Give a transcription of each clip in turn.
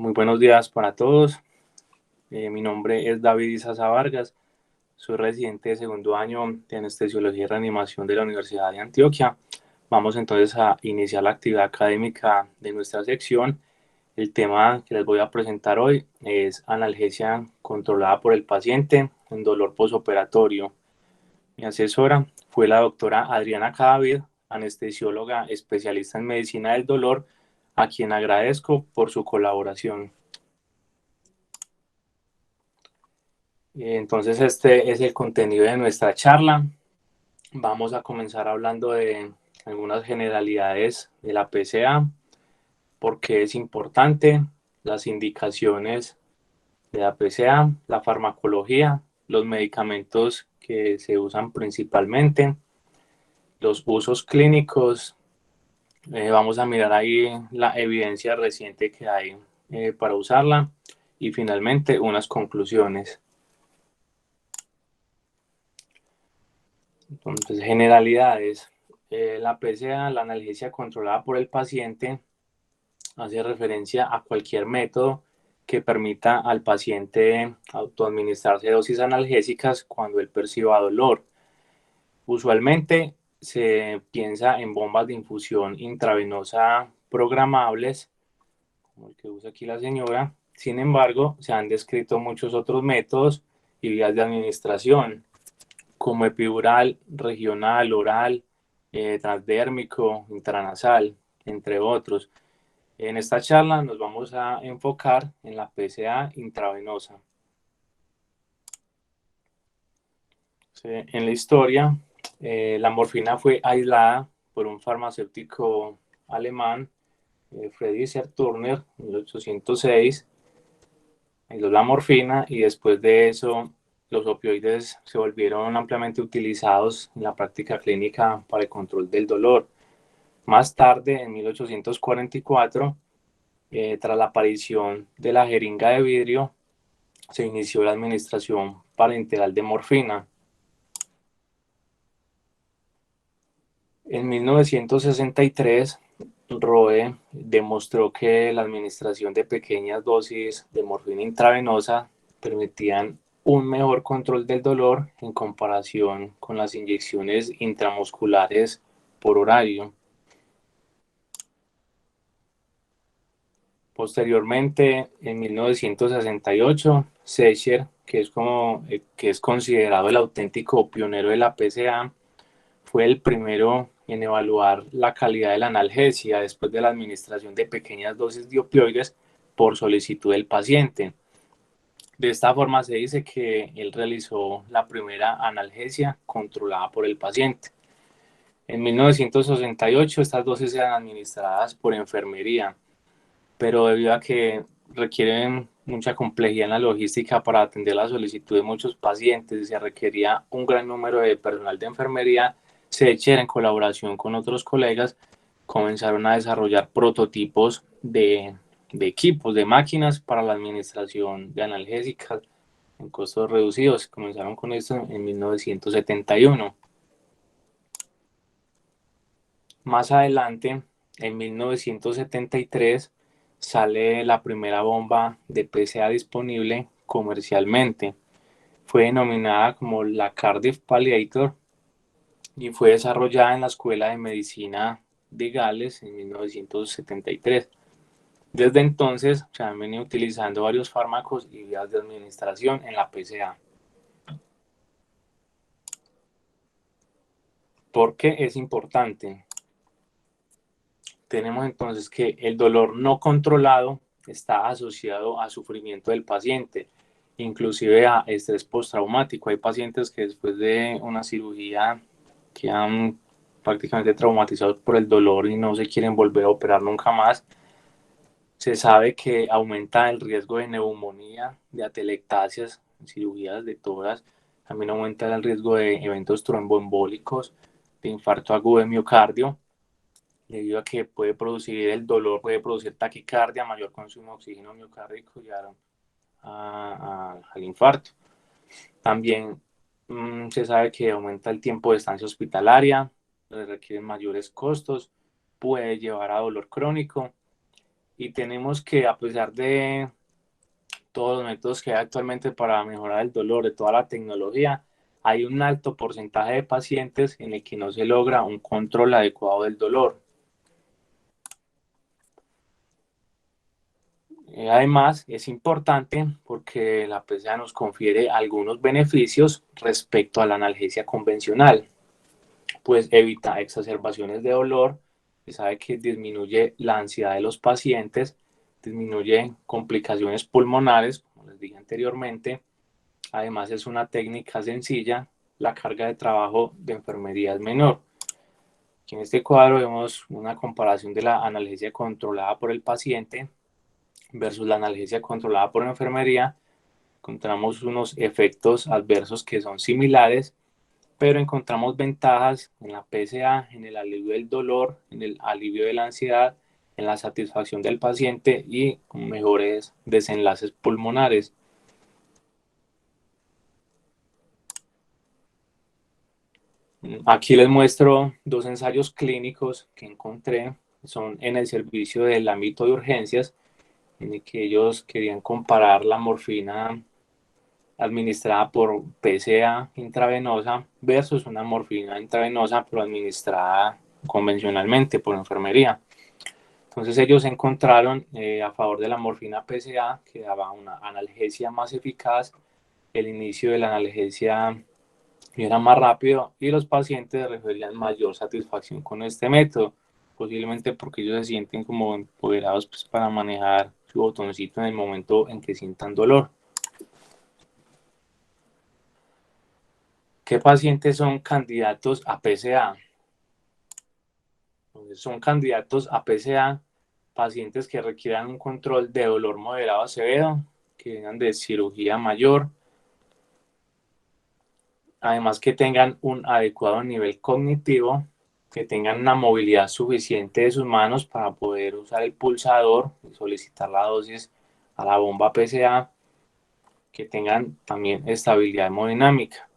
Muy buenos días para todos. Mi nombre es David Isaza Vargas. Soy residente de segundo año de Anestesiología y Reanimación de la Universidad de Antioquia. Vamos entonces a iniciar la actividad académica de nuestra sección. El tema que les voy a presentar hoy es analgesia controlada por el paciente en dolor posoperatorio. Mi asesora fue la doctora Adriana Cadavid, anestesióloga especialista en medicina del dolor, a quien agradezco por su colaboración. Entonces, este es el contenido de nuestra charla. Vamos a comenzar hablando de algunas generalidades de la PCA, por qué es importante, las indicaciones de la PCA, la farmacología, los medicamentos que se usan principalmente, los usos clínicos. Vamos a mirar ahí la evidencia reciente que hay para usarla y finalmente unas conclusiones. Entonces, generalidades. La PCA, la analgesia controlada por el paciente, hace referencia a cualquier método que permita al paciente autoadministrarse dosis analgésicas cuando él perciba dolor. Usualmente se piensa en bombas de infusión intravenosa programables, como el que usa aquí la señora. Sin embargo, se han descrito muchos otros métodos y vías de administración, como epidural, regional, oral, transdérmico, intranasal, entre otros. En esta charla nos vamos a enfocar en la PCA intravenosa. En la historia, la morfina fue aislada por un farmacéutico alemán, Friedrich Turner, en 1806. Aisló la morfina y después de eso los opioides se volvieron ampliamente utilizados en la práctica clínica para el control del dolor. Más tarde, en 1844, tras la aparición de la jeringa de vidrio, se inició la administración parenteral de morfina. En 1963, Roe demostró que la administración de pequeñas dosis de morfina intravenosa permitían un mejor control del dolor en comparación con las inyecciones intramusculares por horario. Posteriormente, en 1968, Secher, que es considerado el auténtico pionero de la PCA, fue el primero en evaluar la calidad de la analgesia después de la administración de pequeñas dosis de opioides por solicitud del paciente. De esta forma se dice que él realizó la primera analgesia controlada por el paciente. En 1968 estas dosis eran administradas por enfermería, pero debido a que requieren mucha complejidad en la logística para atender la solicitud de muchos pacientes y se requería un gran número de personal de enfermería, Secher, en colaboración con otros colegas, comenzaron a desarrollar prototipos de equipos, de máquinas para la administración de analgésicas en costos reducidos. Comenzaron con esto en 1971. Más adelante, en 1973, sale la primera bomba de PCA disponible comercialmente. Fue denominada como la Cardiff Palliator y fue desarrollada en la Escuela de Medicina de Gales en 1973. Desde entonces se han venido utilizando varios fármacos y vías de administración en la PCA. ¿Por qué es importante? Tenemos entonces que el dolor no controlado está asociado a sufrimiento del paciente, inclusive a estrés postraumático. Hay pacientes que después de una cirugía quedan prácticamente traumatizados por el dolor y no se quieren volver a operar nunca más. Se sabe que aumenta el riesgo de neumonía, de atelectasias, cirugías de toras. También aumenta el riesgo de eventos tromboembólicos, de infarto agudo de miocardio, debido a que puede producir el dolor, puede producir taquicardia, mayor consumo de oxígeno miocárdico y al infarto. También se sabe que aumenta el tiempo de estancia hospitalaria, requiere mayores costos, puede llevar a dolor crónico y tenemos que, a pesar de todos los métodos que hay actualmente para mejorar el dolor, de toda la tecnología, hay un alto porcentaje de pacientes en el que no se logra un control adecuado del dolor. Además, es importante porque la PSA nos confiere algunos beneficios respecto a la analgesia convencional, pues evita exacerbaciones de dolor, se sabe que disminuye la ansiedad de los pacientes, disminuye complicaciones pulmonares, como les dije anteriormente. Además, es una técnica sencilla, la carga de trabajo de enfermería es menor. Aquí en este cuadro vemos una comparación de la analgesia controlada por el paciente versus la analgesia controlada por la enfermería. Encontramos unos efectos adversos que son similares, pero encontramos ventajas en la PSA, en el alivio del dolor, en el alivio de la ansiedad, en la satisfacción del paciente y con mejores desenlaces pulmonares. Aquí les muestro dos ensayos clínicos que encontré, son en el servicio del ámbito de urgencias, en el que ellos querían comparar la morfina administrada por PSA intravenosa versus una morfina intravenosa pero administrada convencionalmente por enfermería. Entonces ellos encontraron a favor de la morfina PSA que daba una analgesia más eficaz, el inicio de la analgesia era más rápido y los pacientes referían mayor satisfacción con este método, posiblemente porque ellos se sienten como empoderados pues, para manejar su botoncito en el momento en que sientan dolor. ¿Qué pacientes son candidatos a PSA? Entonces, son candidatos a PSA pacientes que requieran un control de dolor moderado a severo, que vengan de cirugía mayor, además que tengan un adecuado nivel cognitivo, que tengan una movilidad suficiente de sus manos para poder usar el pulsador y solicitar la dosis a la bomba PSA, que tengan también estabilidad hemodinámica.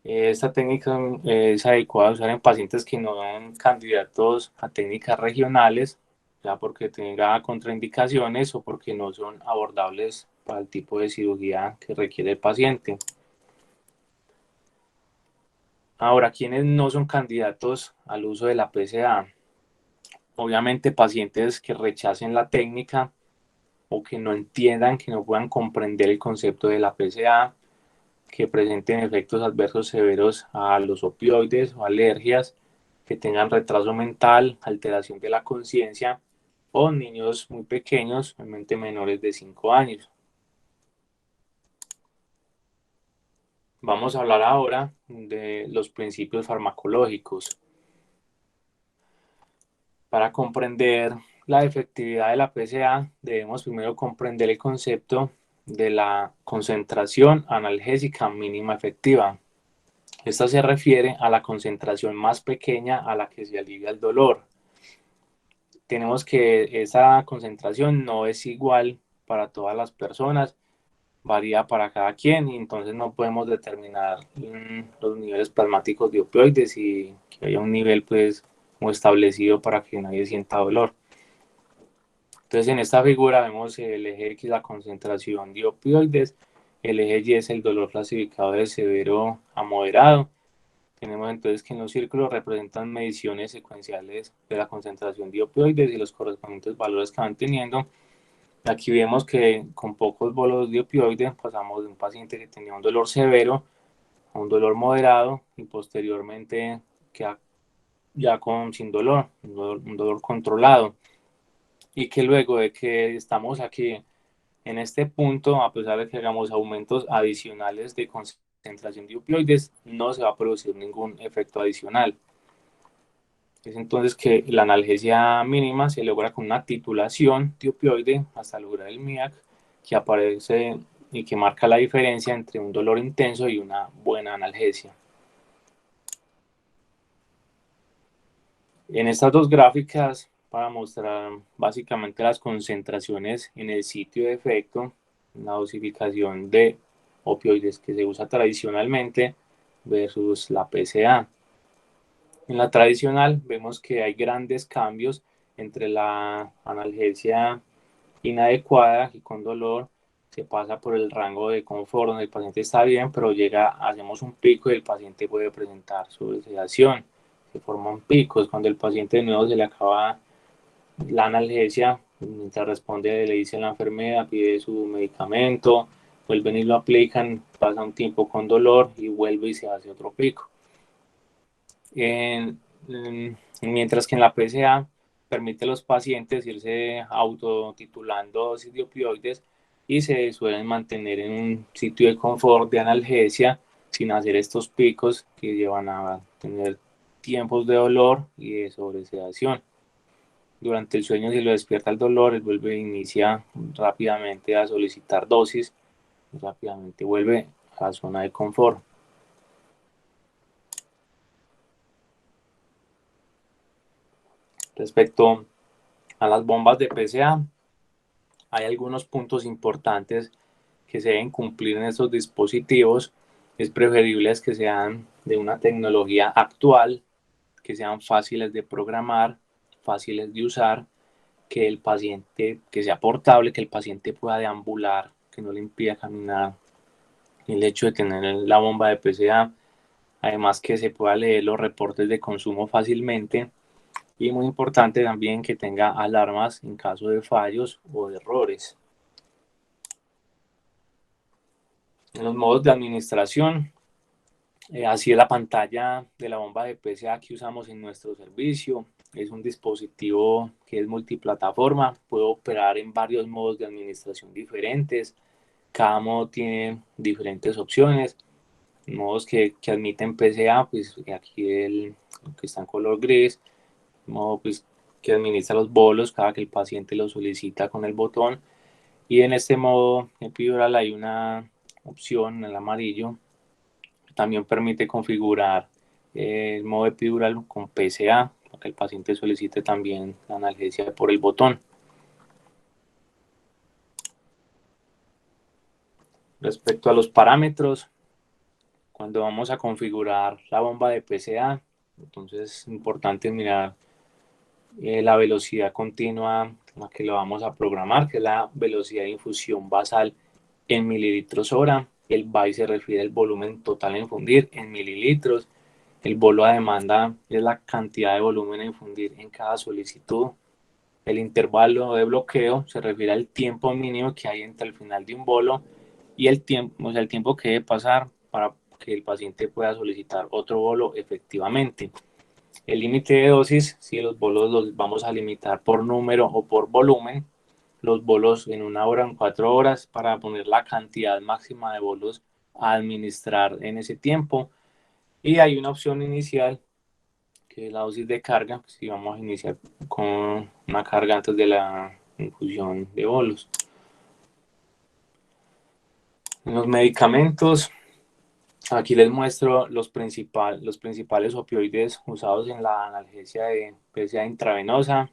Esta técnica es adecuada a usar en pacientes que no son candidatos a técnicas regionales, ya porque tenga contraindicaciones o porque no son abordables para el tipo de cirugía que requiere el paciente. Ahora, ¿quiénes no son candidatos al uso de la PSA? Obviamente pacientes que rechacen la técnica o que no entiendan, que no puedan comprender el concepto de la PSA, que presenten efectos adversos severos a los opioides o alergias, que tengan retraso mental, alteración de la conciencia o niños muy pequeños, realmente menores de 5 años. Vamos a hablar ahora de los principios farmacológicos. Para comprender la efectividad de la PSA, debemos primero comprender el concepto de la concentración analgésica mínima efectiva. Esta se refiere a la concentración más pequeña a la que se alivia el dolor. Tenemos que esa concentración no es igual para todas las personas, varía para cada quien y entonces no podemos determinar los niveles plasmáticos de opioides y que haya un nivel pues como establecido para que nadie sienta dolor. Entonces en esta figura vemos el eje X la concentración de opioides, el eje Y es el dolor clasificado de severo a moderado. Tenemos entonces que en los círculos representan mediciones secuenciales de la concentración de opioides y los correspondientes valores que van teniendo. Aquí vemos que con pocos bolos de opioides pasamos de un paciente que tenía un dolor severo a un dolor moderado y posteriormente queda ya sin dolor, un dolor controlado. Y que luego de que estamos aquí en este punto, a pesar de que hagamos aumentos adicionales de concentración de opioides, no se va a producir ningún efecto adicional. Es entonces que la analgesia mínima se logra con una titulación de opioide hasta lograr el MIAC, que aparece y que marca la diferencia entre un dolor intenso y una buena analgesia. En estas dos gráficas, para mostrar básicamente las concentraciones en el sitio de efecto, la dosificación de opioides que se usa tradicionalmente versus la PSA. En la tradicional vemos que hay grandes cambios entre la analgesia inadecuada y con dolor, se pasa por el rango de confort donde el paciente está bien, pero hacemos un pico y el paciente puede presentar sobresedación. Se forman picos cuando el paciente de nuevo se le acaba la analgesia, mientras responde, le dice a la enfermera, pide su medicamento, vuelven y lo aplican, pasa un tiempo con dolor y vuelve y se hace otro pico. Mientras que en la PSA permite a los pacientes irse autotitulando dosis de opioides y se suelen mantener en un sitio de confort de analgesia sin hacer estos picos que llevan a tener tiempos de dolor y de sobresedación. Durante el sueño, si lo despierta el dolor, él vuelve e inicia rápidamente a solicitar dosis y rápidamente vuelve a la zona de confort. Respecto a las bombas de PCA, hay algunos puntos importantes que se deben cumplir en estos dispositivos. Es preferible que sean de una tecnología actual, que sean fáciles de programar, fáciles de usar, que el paciente, que sea portable, que el paciente pueda deambular, que no le impida caminar. El hecho de tener la bomba de PCA, además que se pueda leer los reportes de consumo fácilmente, y muy importante también que tenga alarmas en caso de fallos o de errores. En los modos de administración, así es la pantalla de la bomba de PCA que usamos en nuestro servicio. Es un dispositivo que es multiplataforma, puede operar en varios modos de administración diferentes. Cada modo tiene diferentes opciones. Modos que admiten PCA, pues aquí el que está en color gris, modo pues que administra los bolos cada que el paciente lo solicita con el botón. Y en este modo epidural hay una opción en el amarillo que también permite configurar el modo epidural con PCA para que el paciente solicite también la analgesia por el botón. Respecto a los parámetros, cuando vamos a configurar la bomba de PCA, entonces es importante mirar la velocidad continua a la que lo vamos a programar, que es la velocidad de infusión basal en mililitros hora. El BAI se refiere al volumen total a infundir en mililitros. El bolo a demanda es la cantidad de volumen a infundir en cada solicitud. El intervalo de bloqueo se refiere al tiempo mínimo que hay entre el final de un bolo y el tiempo, o sea, el tiempo que debe pasar para que el paciente pueda solicitar otro bolo efectivamente. El límite de dosis, si los bolos los vamos a limitar por número o por volumen, los bolos en 1 hora o en 4 horas para poner la cantidad máxima de bolos a administrar en ese tiempo. Y hay una opción inicial que es la dosis de carga, si vamos a iniciar con una carga antes de la infusión de bolos. En los medicamentos, aquí les muestro los principales opioides usados en la analgesia de PCA intravenosa.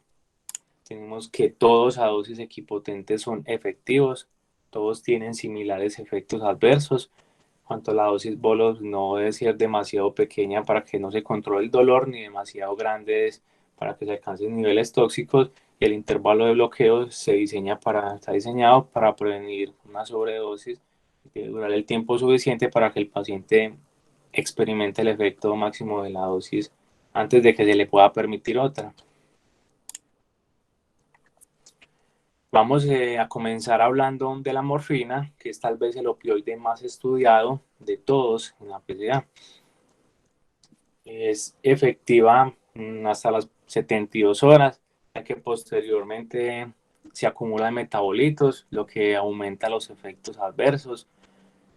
Tenemos que todos a dosis equipotentes son efectivos, todos tienen similares efectos adversos. Cuanto a la dosis bolos, no debe ser demasiado pequeña para que no se controle el dolor, ni demasiado grande para que se alcancen niveles tóxicos. Y el intervalo de bloqueo está diseñado para prevenir una sobredosis y debe durar el tiempo suficiente para que el paciente experimente el efecto máximo de la dosis antes de que se le pueda permitir otra. Vamos a comenzar hablando de la morfina, que es tal vez el opioide más estudiado de todos en la PCA. Es efectiva hasta las 72 horas, ya que posteriormente se acumulan metabolitos, lo que aumenta los efectos adversos.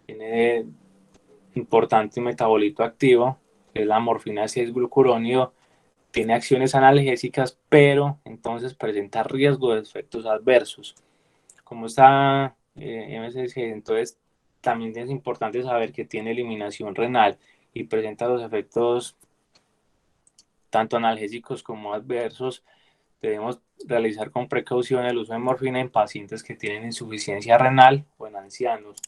Tiene importante metabolito activo, que es la morfina 6-glucurónido, tiene acciones analgésicas, pero entonces presenta riesgo de efectos adversos. Como está MSC, entonces también es importante saber que tiene eliminación renal y presenta los efectos tanto analgésicos como adversos. Debemos realizar con precaución el uso de morfina en pacientes que tienen insuficiencia renal o en ancianos.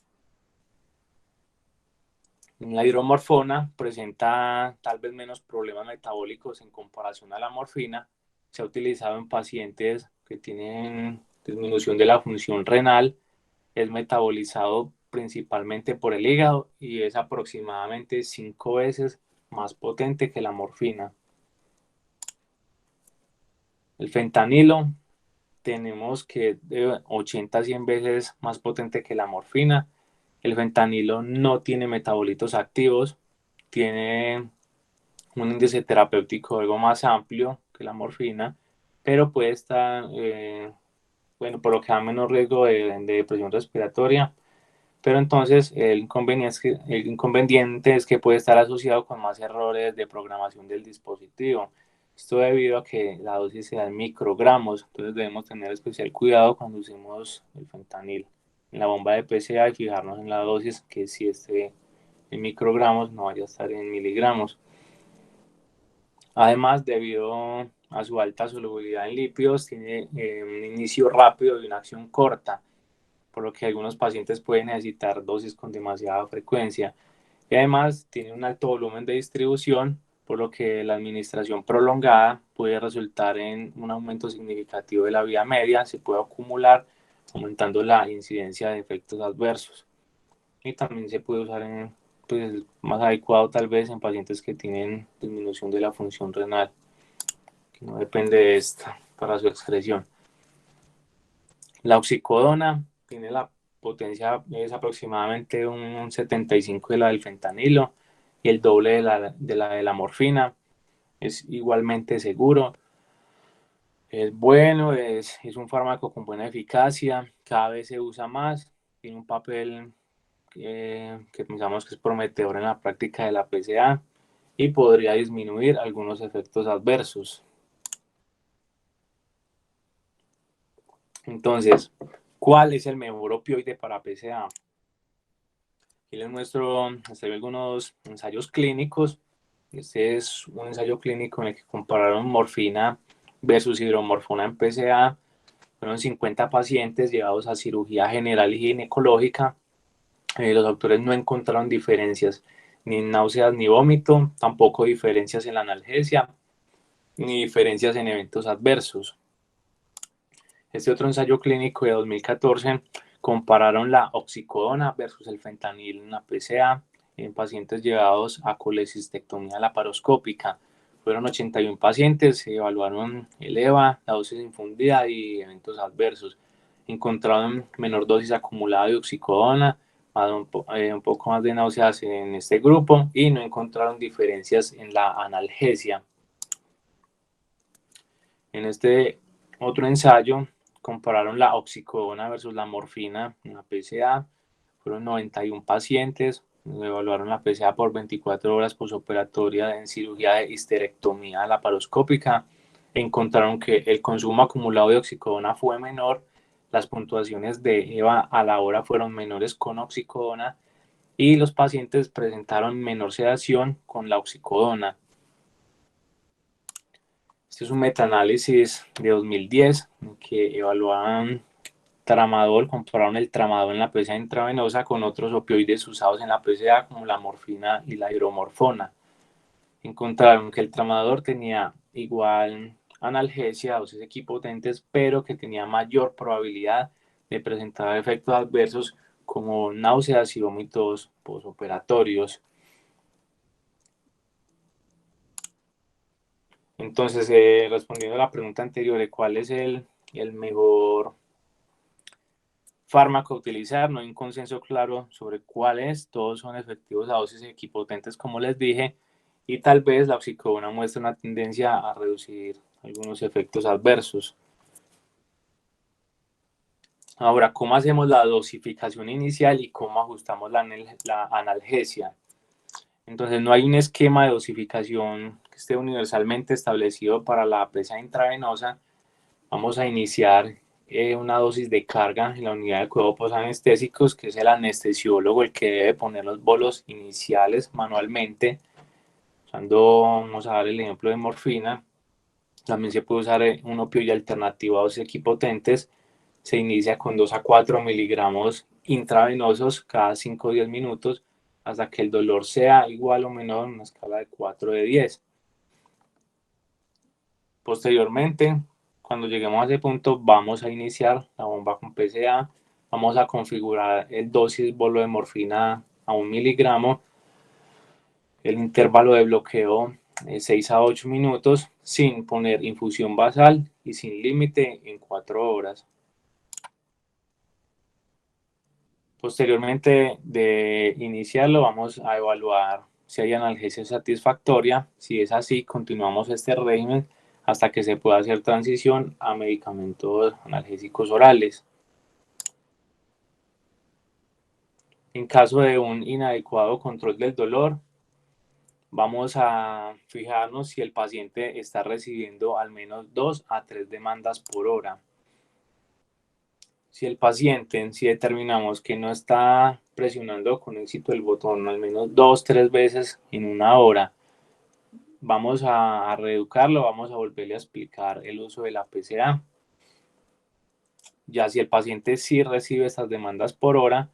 La hidromorfona presenta tal vez menos problemas metabólicos en comparación a la morfina, Se ha utilizado en pacientes que tienen disminución de la función renal, es metabolizado principalmente por el hígado y es aproximadamente 5 veces más potente que la morfina. El fentanilo tenemos que de 80 a 100 veces más potente que la morfina. El fentanilo no tiene metabolitos activos, tiene un índice terapéutico algo más amplio que la morfina, pero puede estar, bueno, por lo que da menos riesgo de depresión respiratoria. Pero entonces el inconveniente es que puede estar asociado con más errores de programación del dispositivo. Esto debido a que la dosis se da en microgramos, entonces debemos tener especial cuidado cuando usemos el fentanil en la bomba de PCA y fijarnos en la dosis, que si esté en microgramos no vaya a estar en miligramos. Además, debido a su alta solubilidad en lípidos, tiene un inicio rápido y una acción corta, por lo que algunos pacientes pueden necesitar dosis con demasiada frecuencia. Y además tiene un alto volumen de distribución, por lo que la administración prolongada puede resultar en un aumento significativo de la vida media, se puede acumular, aumentando la incidencia de efectos adversos. Y también se puede usar en, pues, más adecuado tal vez en pacientes que tienen disminución de la función renal, que no depende de esta para su excreción. La oxicodona tiene la potencia, es aproximadamente un 75 de la del fentanilo y el doble de la morfina. Es igualmente seguro, es bueno, es un fármaco con buena eficacia, cada vez se usa más, tiene un papel que pensamos que es prometedor en la práctica de la PCA y podría disminuir algunos efectos adversos. Entonces, ¿cuál es el mejor opioide para PCA? Aquí les muestro algunos ensayos clínicos. Este es un ensayo clínico en el que compararon morfina versus hidromorfona en PCA. Fueron 50 pacientes llevados a cirugía general y ginecológica. Los autores no encontraron diferencias ni en náuseas ni vómito, tampoco diferencias en la analgesia, ni diferencias en eventos adversos. Este otro ensayo clínico de 2014 compararon la oxicodona versus el fentanil en la PCA en pacientes llevados a colecistectomía laparoscópica. Fueron 81 pacientes, se evaluaron el EVA, la dosis infundida y eventos adversos. Encontraron menor dosis acumulada de oxicodona, un poco más de náuseas en este grupo y no encontraron diferencias en la analgesia. En este otro ensayo compararon la oxicodona versus la morfina en la PCA. Fueron 91 pacientes, evaluaron la PCA por 24 horas posoperatoria en cirugía de histerectomía laparoscópica. Encontraron que el consumo acumulado de oxicodona fue menor, las puntuaciones de EVA a la hora fueron menores con oxicodona y los pacientes presentaron menor sedación con la oxicodona. Este es un metaanálisis de 2010 en que evaluaban tramadol, compararon el tramadol en la PCA intravenosa con otros opioides usados en la PCA como la morfina y la hidromorfona. Encontraron que el tramadol tenía igual analgesia, dosis equipotentes, pero que tenía mayor probabilidad de presentar efectos adversos como náuseas y vómitos posoperatorios. Entonces, respondiendo a la pregunta anterior de cuál es el mejor fármaco a utilizar, no hay un consenso claro sobre cuál es, todos son efectivos a dosis equipotentes como les dije, y tal vez la oxicodona muestra una tendencia a reducir algunos efectos adversos. Ahora, ¿cómo hacemos la dosificación inicial y cómo ajustamos la analgesia? Entonces, no hay un esquema de dosificación que esté universalmente establecido para la PCA intravenosa. Vamos a iniciar una dosis de carga en la unidad de cuerpos anestésicos, que es el anestesiólogo el que debe poner los bolos iniciales manualmente. Vamos a dar el ejemplo de morfina. También se puede usar un opioide alternativo a dosis equipotentes. Se inicia con 2 a 4 miligramos intravenosos cada 5 o 10 minutos hasta que el dolor sea igual o menor en una escala de 4 de 10. Posteriormente, cuando lleguemos a ese punto, vamos a iniciar la bomba con PCA, vamos a configurar el dosis bolo de morfina a 1 miligramo, el intervalo de bloqueo 6 a 8 minutos, sin poner infusión basal y sin límite en 4 horas. Posteriormente de iniciarlo, vamos a evaluar si hay analgesia satisfactoria. Si es así, continuamos este régimen hasta que se pueda hacer transición a medicamentos analgésicos orales. En caso de un inadecuado control del dolor, vamos a fijarnos si el paciente está recibiendo al menos 2 a 3 demandas por hora. Si el paciente, si determinamos que no está presionando con éxito el botón al menos 2-3 veces en una hora, vamos a reeducarlo, vamos a volverle a explicar el uso de la PCA. Ya si el paciente sí recibe estas demandas por hora,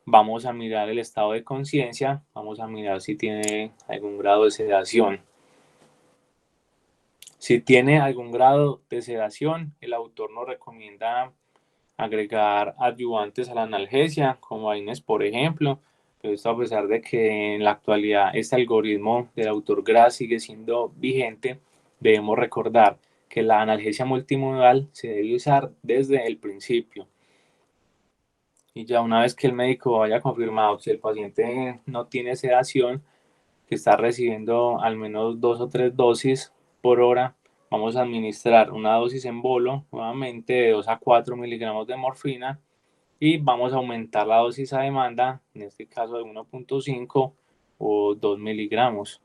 vamos a mirar el estado de conciencia, vamos a mirar si tiene algún grado de sedación. Si tiene algún grado de sedación, el autor nos recomienda agregar adyuvantes a la analgesia, como AINES, por ejemplo. Pero esto a pesar de que en la actualidad este algoritmo del autor Gras sigue siendo vigente, debemos recordar que la analgesia multimodal se debe usar desde el principio. Y ya una vez que el médico haya confirmado que el paciente no tiene sedación, que está recibiendo al menos 2 o 3 dosis por hora, vamos a administrar una dosis en bolo, nuevamente de 2 a 4 miligramos de morfina, y vamos a aumentar la dosis a demanda, en este caso de 1.5 o 2 miligramos,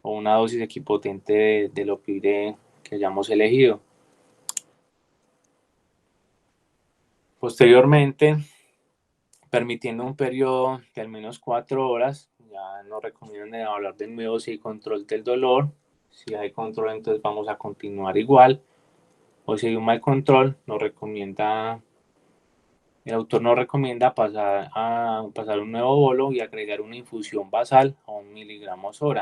o una dosis equipotente del opioide que hayamos elegido. Posteriormente, permitiendo un periodo de al menos 4 horas, ya nos recomiendan hablar de nuevo si hay control del dolor. Si hay control, entonces vamos a continuar igual. O si hay un mal control, el autor nos recomienda pasar un nuevo bolo y agregar una infusión basal a 1 miligramos hora.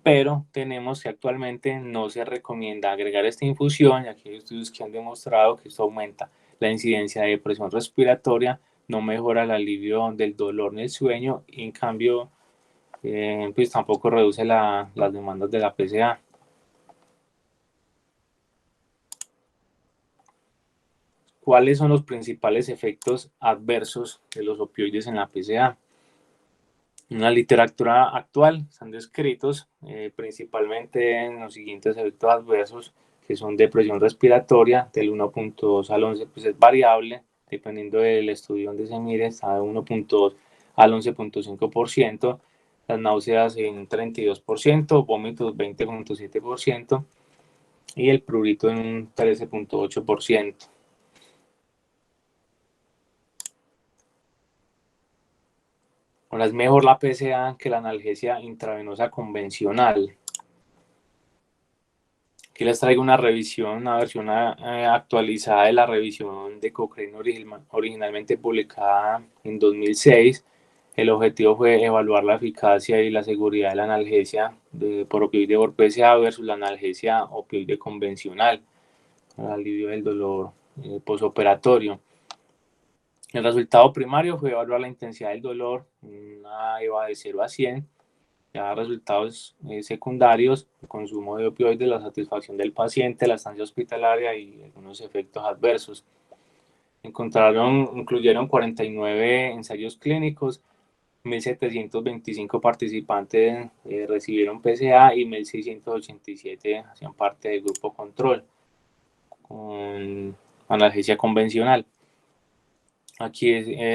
Pero tenemos que actualmente no se recomienda agregar esta infusión, y aquí hay estudios que han demostrado que esto aumenta la incidencia de depresión respiratoria, no mejora el alivio del dolor ni el sueño, y en cambio pues tampoco reduce las demandas de la PCA. ¿Cuáles son los principales efectos adversos de los opioides en la PCA? En la literatura actual están descritos principalmente en los siguientes efectos adversos, que son depresión respiratoria del 1.2 al 11, pues es variable, dependiendo del estudio donde se mire, está de 1.2 al 11.5%, las náuseas en 32%, vómitos 20.7% y el prurito en un 13.8%. Ahora es mejor la PCA que la analgesia intravenosa convencional. Aquí les traigo una revisión, una versión actualizada de la revisión de Cochrane originalmente publicada en 2006. El objetivo fue evaluar la eficacia y la seguridad de la analgesia por opioide por PCA versus la analgesia opioide convencional para el alivio del dolor posoperatorio. El resultado primario fue evaluar la intensidad del dolor, una EVA de 0 a 100. Ya resultados secundarios, el consumo de opioides, la satisfacción del paciente, la estancia hospitalaria y algunos efectos adversos. Incluyeron 49 ensayos clínicos, 1.725 participantes recibieron PCA y 1.687 hacían parte del grupo control con analgesia convencional. Aquí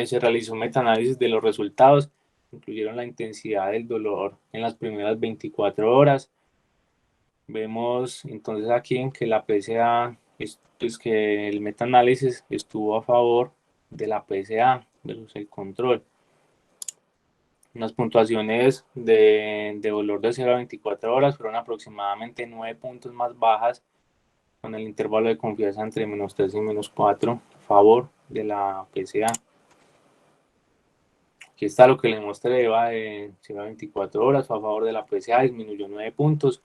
se realizó un metaanálisis de los resultados, incluyeron la intensidad del dolor en las primeras 24 horas. Vemos entonces aquí en que la PCA, pues que el metaanálisis estuvo a favor de la PCA versus el control. Las puntuaciones de dolor de 0 a 24 horas fueron aproximadamente 9 puntos más bajas, con el intervalo de confianza entre -3 y -4 a favor de la PCA. Aquí está lo que le mostré, EVA de 0 a 24 horas, a favor de la PCA, disminuyó 9 puntos.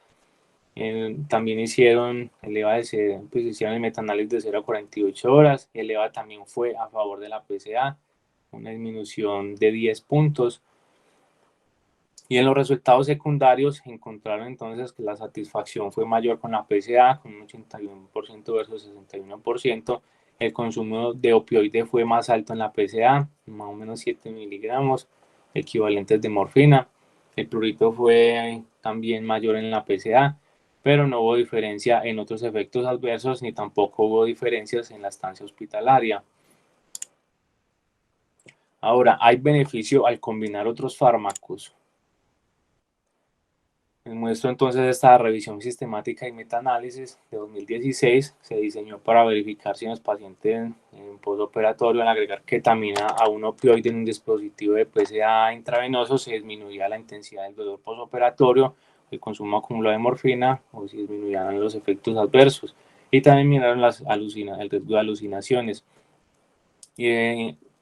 También hicieron el metanálisis de 0 a 48 horas. El EVA también fue a favor de la PSA, una disminución de 10 puntos. Y en los resultados secundarios encontraron entonces que la satisfacción fue mayor con la PSA, con un 81% versus 61%. El consumo de opioide fue más alto en la PSA, más o menos 7 miligramos, equivalentes de morfina. El prurito fue también mayor en la PSA, pero no hubo diferencia en otros efectos adversos ni tampoco hubo diferencias en la estancia hospitalaria. Ahora, ¿hay beneficio al combinar otros fármacos? Les muestro entonces esta revisión sistemática y metaanálisis de 2016. Se diseñó para verificar si en los pacientes en postoperatorio al agregar ketamina a un opioide en un dispositivo de PSA intravenoso se disminuía la intensidad del dolor postoperatorio, el consumo acumulado de morfina o si disminuían los efectos adversos. Y también miraron el riesgo de alucinaciones.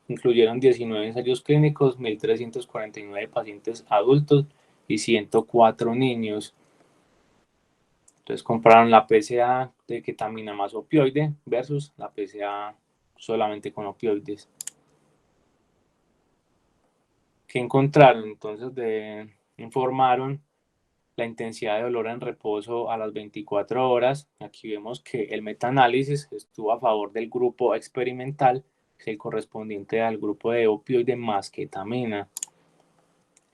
Incluyeron 19 ensayos clínicos, 1.349 pacientes adultos y 104 niños. Entonces compararon la PSA de ketamina más opioide versus la PSA solamente con opioides. ¿Qué encontraron? Entonces informaron la intensidad de dolor en reposo a las 24 horas. Aquí vemos que el metaanálisis estuvo a favor del grupo experimental, que es el correspondiente al grupo de opioide más ketamina.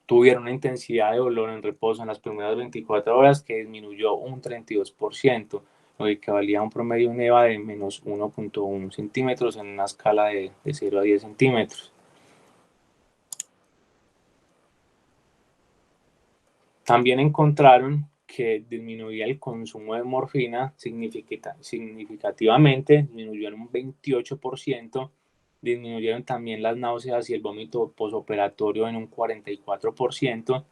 Tuvieron una intensidad de dolor en reposo en las primeras 24 horas que disminuyó un 32%, lo que equivalía a un promedio de un EVA de menos 1.1 centímetros en una escala de 0 a 10 centímetros. También encontraron que disminuía el consumo de morfina significativamente, disminuyó en un 28%, disminuyeron también las náuseas y el vómito posoperatorio en un 44%,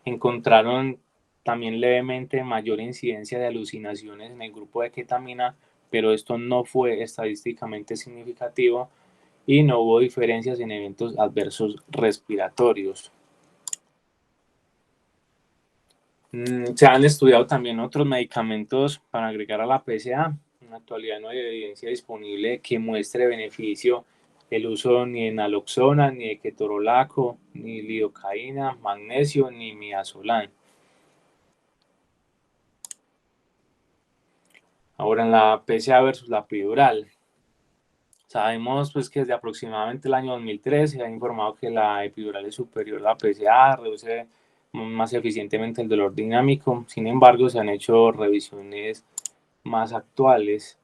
encontraron también levemente mayor incidencia de alucinaciones en el grupo de ketamina, pero esto no fue estadísticamente significativo y no hubo diferencias en eventos adversos respiratorios. Se han estudiado también otros medicamentos para agregar a la PSA. En la actualidad no hay evidencia disponible que muestre beneficio el uso ni de naloxona, ni de ketorolaco, ni lidocaína, magnesio, ni midazolam. Ahora en la PSA versus la epidural. Sabemos pues que desde aproximadamente el año 2003 se ha informado que la epidural es superior a la PSA, reduce más eficientemente el dolor dinámico. Sin embargo, se han hecho revisiones más actuales.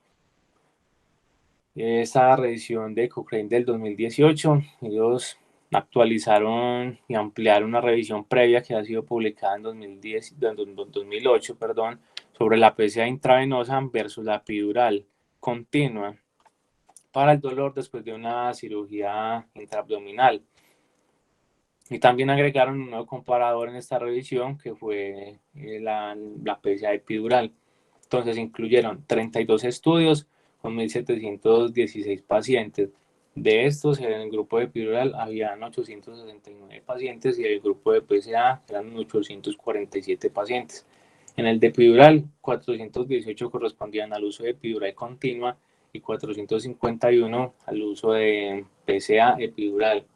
Esta revisión de Cochrane del 2018, ellos actualizaron y ampliaron una revisión previa que ha sido publicada en 2008, sobre la PSA intravenosa versus la epidural continua para el dolor después de una cirugía intraabdominal. Y también agregaron un nuevo comparador en esta revisión que fue la PSA epidural. Entonces incluyeron 32 estudios con 1.716 pacientes. De estos, en el grupo de epidural habían 869 pacientes y en el grupo de PSA eran 847 pacientes. En el de epidural, 418 correspondían al uso de epidural continua y 451 al uso de PSA epidural.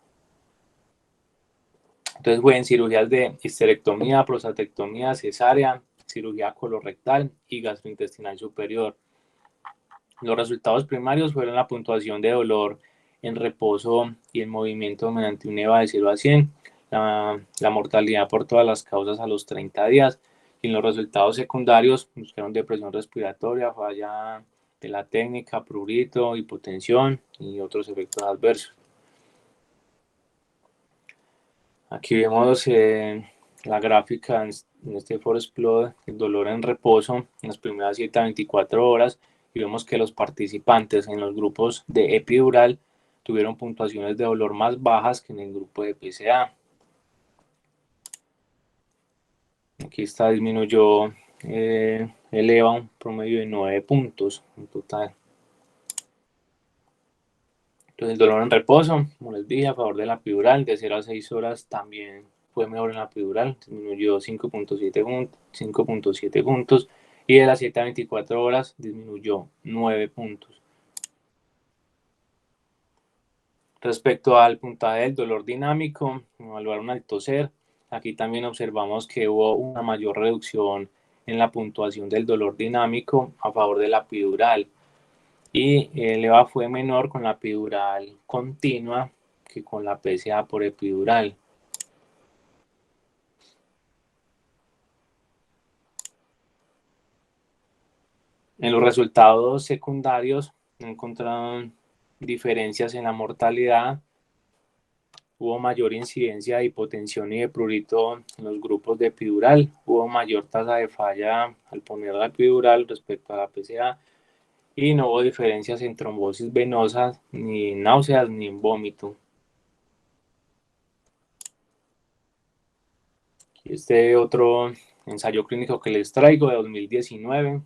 Entonces fue en cirugías de histerectomía, prostatectomía, cesárea, cirugía colorectal y gastrointestinal superior. Los resultados primarios fueron la puntuación de dolor en reposo y en movimiento mediante un EVA de 0 a 100, la mortalidad por todas las causas a los 30 días, y en los resultados secundarios buscaron depresión respiratoria, falla de la técnica, prurito, hipotensión y otros efectos adversos. Aquí vemos la gráfica en este forest plot, el dolor en reposo en las primeras 7 a 24 horas, y vemos que los participantes en los grupos de epidural tuvieron puntuaciones de dolor más bajas que en el grupo de PSA. Aquí está, disminuyó el EVA un promedio de 9 puntos en total. Entonces el dolor en reposo, como les dije, a favor de la epidural, de 0 a 6 horas también fue mejor en la epidural, disminuyó 5.7 puntos, y de las 7 a 24 horas disminuyó 9 puntos. Respecto al puntaje del dolor dinámico, evaluaron al toser. Aquí también observamos que hubo una mayor reducción en la puntuación del dolor dinámico a favor de la epidural, y el EVA fue menor con la epidural continua que con la PSA por epidural. En los resultados secundarios no encontraron diferencias en la mortalidad. Hubo mayor incidencia de hipotensión y de prurito en los grupos de epidural. Hubo mayor tasa de falla al poner la epidural respecto a la PSA. Y no hubo diferencias en trombosis venosas, ni en náuseas, ni en vómito. Este otro ensayo clínico que les traigo de 2019,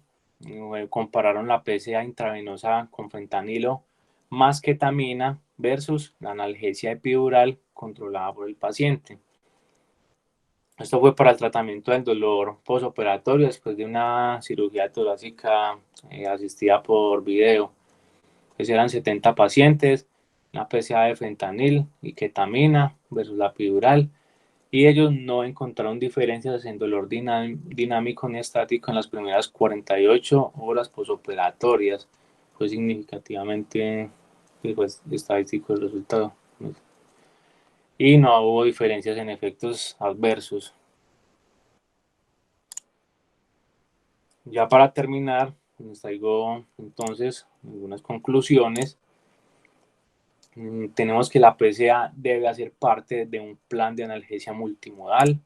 compararon la PSA intravenosa con fentanilo más ketamina versus la analgesia epidural controlada por el paciente. Esto fue para el tratamiento del dolor postoperatorio después de una cirugía torácica asistida por video. Pues eran 70 pacientes, una PSA de fentanil y ketamina versus la epidural, y ellos no encontraron diferencias en dolor dinámico ni estático en las primeras 48 horas posoperatorias. Fue significativamente pues, estadístico el resultado. Y no hubo diferencias en efectos adversos. Ya para terminar, les traigo entonces algunas conclusiones. Tenemos que la PSA debe hacer parte de un plan de analgesia multimodal.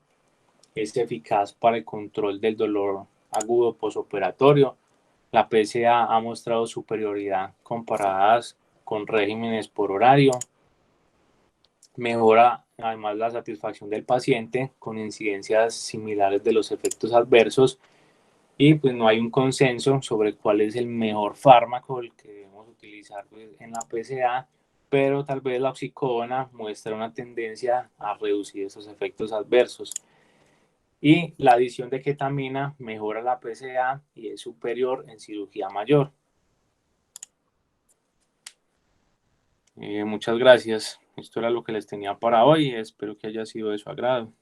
Es eficaz para el control del dolor agudo posoperatorio. La PSA ha mostrado superioridad comparadas con regímenes por horario. Mejora además la satisfacción del paciente con incidencias similares de los efectos adversos, y pues no hay un consenso sobre cuál es el mejor fármaco el que debemos utilizar en la PSA, pero tal vez la oxicodona muestra una tendencia a reducir esos efectos adversos. Y la adición de ketamina mejora la PSA y es superior en cirugía mayor. Muchas gracias. Esto era lo que les tenía para hoy. Espero que haya sido de su agrado.